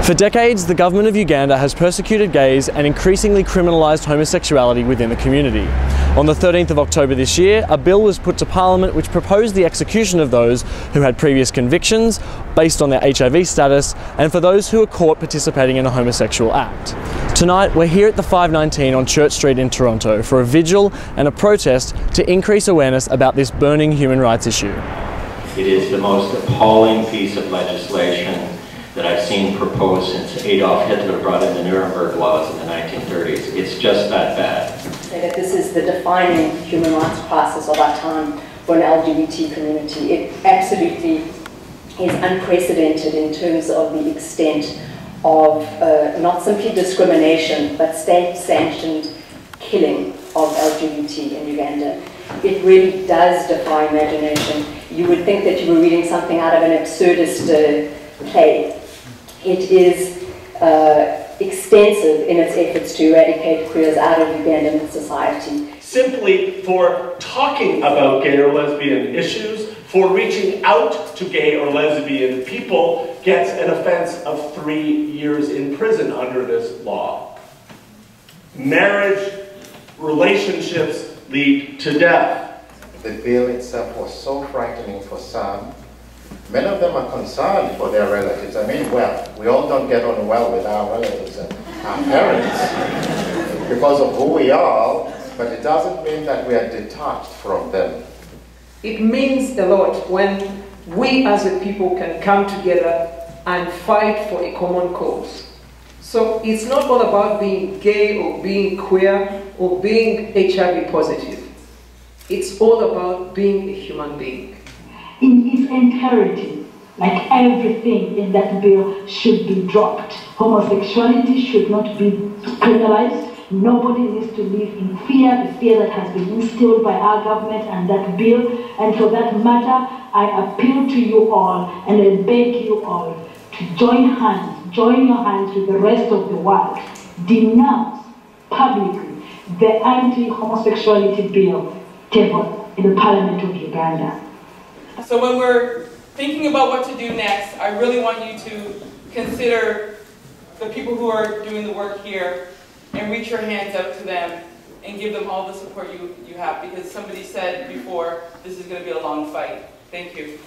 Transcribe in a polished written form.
For decades, the government of Uganda has persecuted gays and increasingly criminalised homosexuality within the community. On the 13th of October this year, a bill was put to Parliament which proposed the execution of those who had previous convictions based on their HIV status and for those who were caught participating in a homosexual act. Tonight, we're here at the 519 on Church Street in Toronto for a vigil and a protest to increase awareness about this burning human rights issue. It is the most appalling piece of legislation that I've seen proposed since Adolf Hitler brought in the Nuremberg laws in the 1930s. It's just that bad. Say that this is the defining human rights crisis of our time for an LGBT community. It absolutely is unprecedented in terms of the extent of not simply discrimination, but state-sanctioned killing of LGBT in Uganda. It really does defy imagination. You would think that you were reading something out of an absurdist play. It is extensive in its efforts to eradicate queers out of Ugandan society. Simply for talking about gay or lesbian issues, for reaching out to gay or lesbian people, gets an offense of 3 years in prison under this law. Marriage, relationships lead to death. The bill itself was so frightening for some. Many of them are concerned for their relatives. I mean, well, we all don't get on well with our relatives and our parents because of who we are, but it doesn't mean that we are detached from them. It means a lot when we as a people can come together and fight for a common cause. So it's not all about being gay or being queer or being HIV positive. It's all about being a human being. In its entirety, like everything in that bill should be dropped. Homosexuality should not be criminalized. Nobody needs to live in fear, the fear that has been instilled by our government and that bill. And for that matter, I appeal to you all and I beg you all to join your hands with the rest of the world, denounce publicly the anti-homosexuality bill tabled in the Parliament of Uganda. So when we're thinking about what to do next, I really want you to consider the people who are doing the work here and reach your hands out to them and give them all the support you have, because somebody said before, this is going to be a long fight. Thank you.